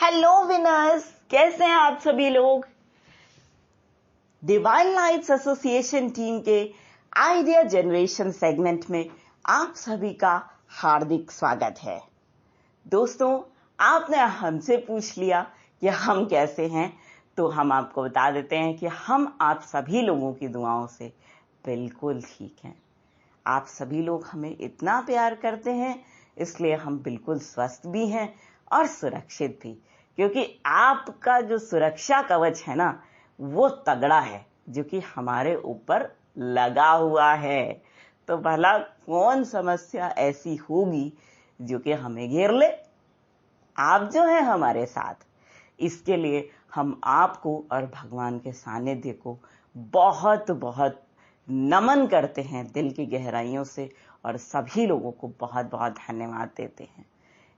Hello winners, कैसे हैं आप सभी लोग। डिवाइन लाइट्स एसोसिएशन टीम के आइडिया जनरेशन सेगमेंट में आप सभी का हार्दिक स्वागत है। दोस्तों, आपने हमसे पूछ लिया कि हम कैसे हैं, तो हम आपको बता देते हैं कि हम आप सभी लोगों की दुआओं से बिल्कुल ठीक हैं। आप सभी लोग हमें इतना प्यार करते हैं, इसलिए हम बिल्कुल स्वस्थ भी हैं और सुरक्षित भी, क्योंकि आपका जो सुरक्षा कवच है ना, वो तगड़ा है, जो कि हमारे ऊपर लगा हुआ है। तो भला कौन समस्या ऐसी होगी जो कि हमें घेर ले। आप जो है हमारे साथ, इसके लिए हम आपको और भगवान के सानिध्य को बहुत बहुत नमन करते हैं दिल की गहराइयों से, और सभी लोगों को बहुत बहुत धन्यवाद देते हैं।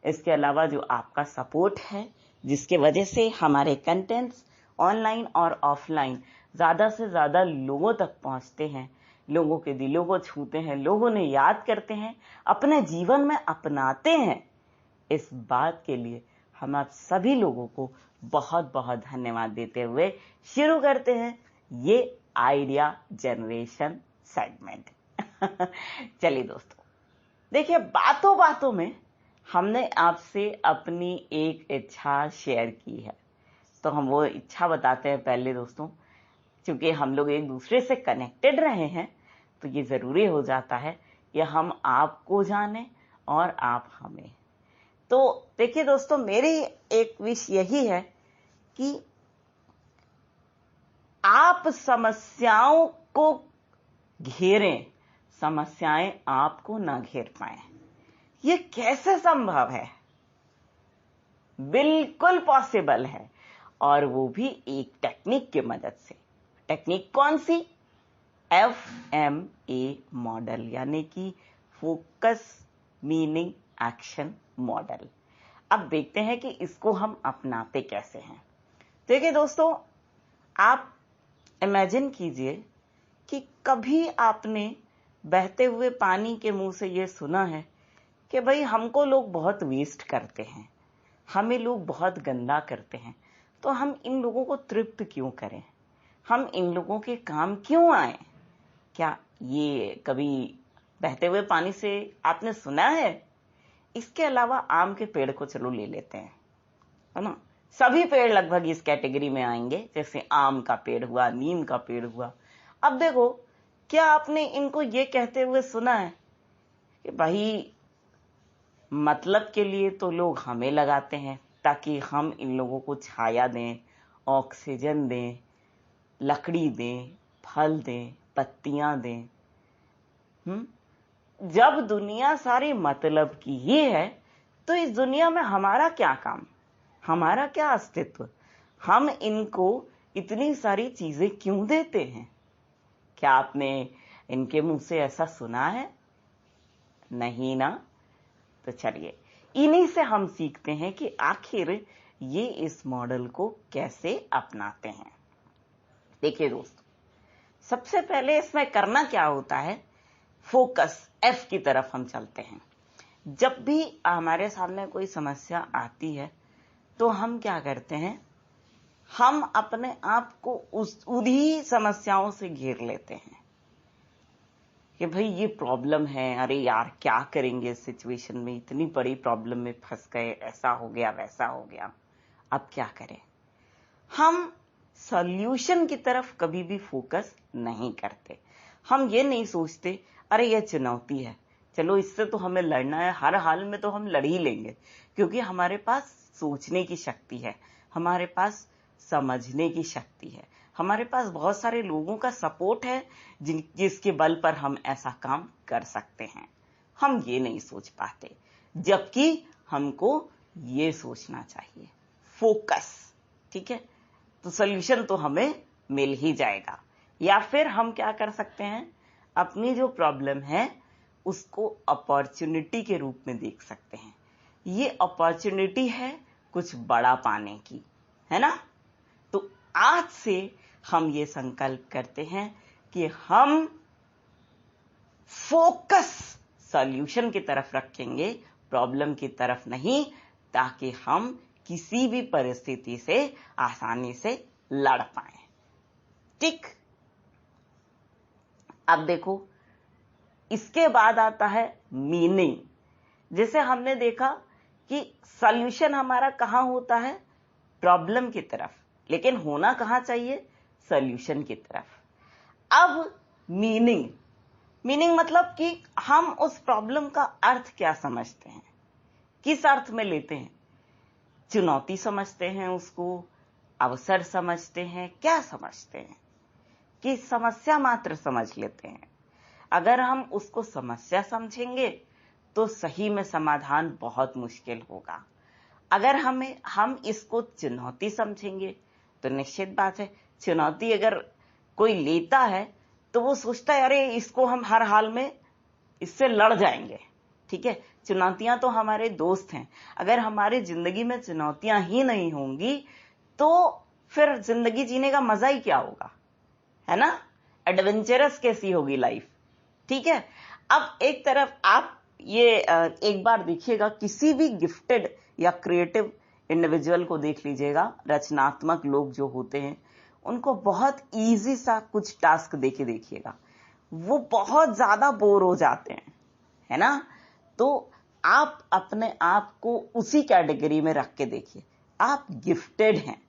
इसके अलावा जो आपका सपोर्ट है, जिसके वजह से हमारे कंटेंट्स ऑनलाइन और ऑफलाइन ज़्यादा से ज़्यादा लोगों तक पहुंचते हैं, लोगों के दिलों को छूते हैं, लोगों ने याद करते हैं, अपने जीवन में अपनाते हैं, इस बात के लिए हम आप सभी लोगों को बहुत बहुत धन्यवाद देते हुए शुरू करते हैं ये आइडिया जनरेशन सेगमेंट। चलिए दोस्तों, देखिए, बातों बातों में हमने आपसे अपनी एक इच्छा शेयर की है, तो हम वो इच्छा बताते हैं पहले दोस्तों। क्योंकि हम लोग एक दूसरे से कनेक्टेड रहे हैं, तो ये जरूरी हो जाता है कि हम आपको जाने और आप हमें। तो देखिए दोस्तों, मेरी एक विश यही है कि आप समस्याओं को घेरें, समस्याएं आपको ना घेर पाए। ये कैसे संभव है? बिल्कुल पॉसिबल है, और वो भी एक टेक्निक की मदद से। टेक्निक कौन सी? FMA मॉडल, यानी कि फोकस मीनिंग एक्शन मॉडल। अब देखते हैं कि इसको हम अपनाते कैसे हैं। देखिए दोस्तों, आप इमेजिन कीजिए कि कभी आपने बहते हुए पानी के मुंह से ये सुना है कि भाई हमको लोग बहुत वेस्ट करते हैं, हमें लोग बहुत गंदा करते हैं, तो हम इन लोगों को तृप्त क्यों करें, हम इन लोगों के काम क्यों आए। क्या ये कभी बहते हुए पानी से आपने सुना है? इसके अलावा आम के पेड़ को चलो ले लेते हैं, है ना। सभी पेड़ लगभग इस कैटेगरी में आएंगे, जैसे आम का पेड़ हुआ, नीम का पेड़ हुआ। अब देखो, क्या आपने इनको ये कहते हुए सुना है कि भाई मतलब के लिए तो लोग हमें लगाते हैं ताकि हम इन लोगों को छाया दें, ऑक्सीजन दें, लकड़ी दें, फल दें, पत्तियां दें। जब दुनिया सारी मतलब की ही है, तो इस दुनिया में हमारा क्या काम, हमारा क्या अस्तित्व? हम इनको इतनी सारी चीजें क्यों देते हैं? क्या आपने इनके मुंह से ऐसा सुना है? नहीं ना। तो चलिए, इन्हीं से हम सीखते हैं कि आखिर ये इस मॉडल को कैसे अपनाते हैं। देखिए दोस्तों, सबसे पहले इसमें करना क्या होता है, फोकस F की तरफ हम चलते हैं। जब भी हमारे सामने कोई समस्या आती है, तो हम क्या करते हैं, हम अपने आप को उन्हीं समस्याओं से घेर लेते हैं कि भाई ये प्रॉब्लम है, अरे यार क्या करेंगे इस सिचुएशन में, इतनी बड़ी प्रॉब्लम में फंस गए, ऐसा हो गया वैसा हो गया, अब क्या करें। हम सॉल्यूशन की तरफ कभी भी फोकस नहीं करते। हम ये नहीं सोचते अरे ये चुनौती है, चलो इससे तो हमें लड़ना है, हर हाल में तो हम लड़ ही लेंगे, क्योंकि हमारे पास सोचने की शक्ति है, हमारे पास समझने की शक्ति है, हमारे पास बहुत सारे लोगों का सपोर्ट है जिसके बल पर हम ऐसा काम कर सकते हैं। हम ये नहीं सोच पाते, जबकि हमको ये सोचना चाहिए, फोकस। ठीक है, तो सॉल्यूशन तो हमें मिल ही जाएगा। या फिर हम क्या कर सकते हैं, अपनी जो प्रॉब्लम है उसको अपॉर्चुनिटी के रूप में देख सकते हैं। ये अपॉर्चुनिटी है कुछ बड़ा पाने की, है ना। तो आज से हम ये संकल्प करते हैं कि हम फोकस सॉल्यूशन की तरफ रखेंगे, प्रॉब्लम की तरफ नहीं, ताकि हम किसी भी परिस्थिति से आसानी से लड़ पाए। ठीक, अब देखो इसके बाद आता है मीनिंग। जैसे हमने देखा कि सॉल्यूशन हमारा कहां होता है, प्रॉब्लम की तरफ, लेकिन होना कहां चाहिए, सॉल्यूशन की तरफ। अब मीनिंग, मीनिंग मतलब कि हम उस प्रॉब्लम का अर्थ क्या समझते हैं, किस अर्थ में लेते हैं, चुनौती समझते हैं उसको, अवसर समझते हैं, क्या समझते हैं, कि समस्या मात्र समझ लेते हैं। अगर हम उसको समस्या समझेंगे तो सही में समाधान बहुत मुश्किल होगा। अगर हम इसको चुनौती समझेंगे तो निश्चित बात है, चुनौती अगर कोई लेता है तो वो सोचता है अरे इसको हम हर हाल में इससे लड़ जाएंगे। ठीक है, चुनौतियां तो हमारे दोस्त हैं। अगर हमारी जिंदगी में चुनौतियां ही नहीं होंगी तो फिर जिंदगी जीने का मजा ही क्या होगा, है ना। एडवेंचरस कैसी होगी लाइफ। ठीक है, अब एक तरफ आप ये एक बार देखिएगा, किसी भी गिफ्टेड या क्रिएटिव इंडिविजुअल को देख लीजिएगा, रचनात्मक लोग जो होते हैं उनको बहुत इजी सा कुछ टास्क देके देखिएगा, वो बहुत ज्यादा बोर हो जाते हैं, है ना। तो आप अपने आप को उसी कैटेगरी में रख के देखिए, आप गिफ्टेड हैं,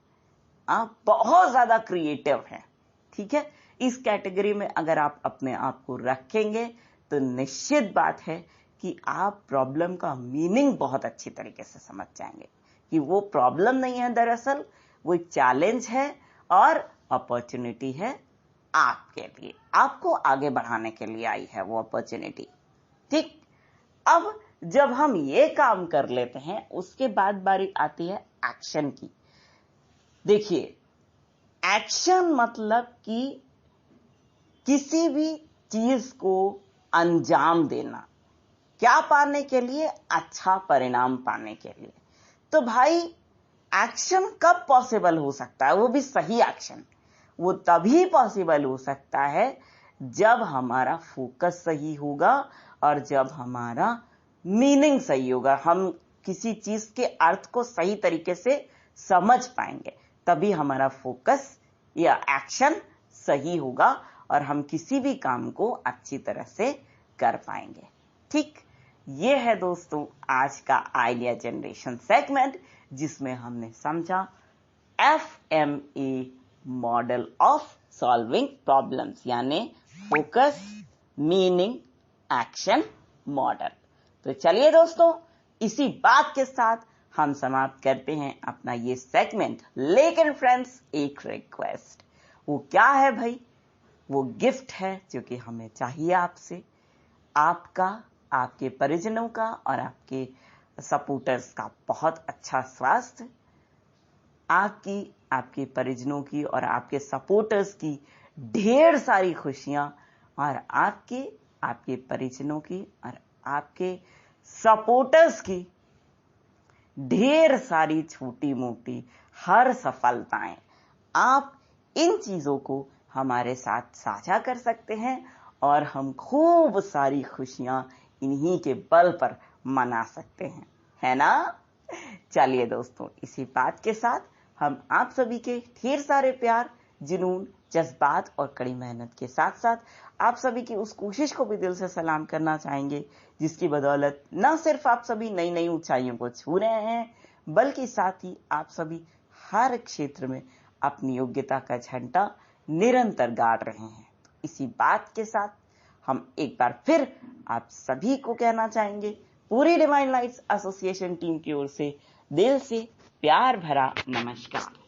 आप बहुत ज्यादा क्रिएटिव हैं। ठीक है, इस कैटेगरी में अगर आप अपने आप को रखेंगे तो निश्चित बात है कि आप प्रॉब्लम का मीनिंग बहुत अच्छी तरीके से समझ जाएंगे कि वो प्रॉब्लम नहीं है, दरअसल वो एक चैलेंज है और अपॉर्चुनिटी है आपके लिए, आपको आगे बढ़ाने के लिए आई है वो अपॉर्चुनिटी। ठीक, अब जब हम ये काम कर लेते हैं उसके बाद बारी आती है एक्शन की। देखिए, एक्शन मतलब कि किसी भी चीज को अंजाम देना, क्या पाने के लिए, अच्छा परिणाम पाने के लिए। तो भाई एक्शन कब पॉसिबल हो सकता है, वो भी सही एक्शन, वो तभी पॉसिबल हो सकता है जब हमारा फोकस सही होगा और जब हमारा मीनिंग सही होगा, हम किसी चीज के अर्थ को सही तरीके से समझ पाएंगे, तभी हमारा फोकस या एक्शन सही होगा और हम किसी भी काम को अच्छी तरह से कर पाएंगे। ठीक, ये है दोस्तों आज का आइडिया जनरेशन सेगमेंट, जिसमें हमने समझा FME model of solving problems, यानी फोकस, मीनिंग, एक्शन मॉडल। तो चलिए दोस्तों, इसी बात के साथ हम समाप्त करते हैं अपना ये सेगमेंट। लेकिन फ्रेंड्स, एक रिक्वेस्ट, वो क्या है भाई, वो गिफ्ट है जो कि हमें चाहिए आपसे, आपका, आपके परिजनों का और आपके सपोर्टर्स का बहुत अच्छा स्वास्थ्य, आपकी, आपके परिजनों की और आपके सपोर्टर्स की ढेर सारी खुशियां, और आपके, आपके परिजनों की और आपके सपोर्टर्स की ढेर सारी छोटी मोटी हर सफलताएं। आप इन चीजों को हमारे साथ साझा कर सकते हैं और हम खूब सारी खुशियां इन्हीं के बल पर मना सकते हैं, है ना। चलिए दोस्तों, इसी बात के साथ हम आप सभी के ढेर सारे प्यार, जुनून, जज्बात और कड़ी मेहनत के साथ साथ आप सभी की उस कोशिश को भी दिल से सलाम करना चाहेंगे, जिसकी बदौलत न सिर्फ आप सभी नई नई ऊंचाइयों को छू रहे हैं, बल्कि साथ ही आप सभी हर क्षेत्र में अपनी योग्यता का झंडा निरंतर गाड़ रहे हैं। इसी बात के साथ हम एक बार फिर आप सभी को कहना चाहेंगे, पूरी डिवाइन लाइट्स एसोसिएशन टीम की ओर से दिल से प्यार भरा नमस्कार।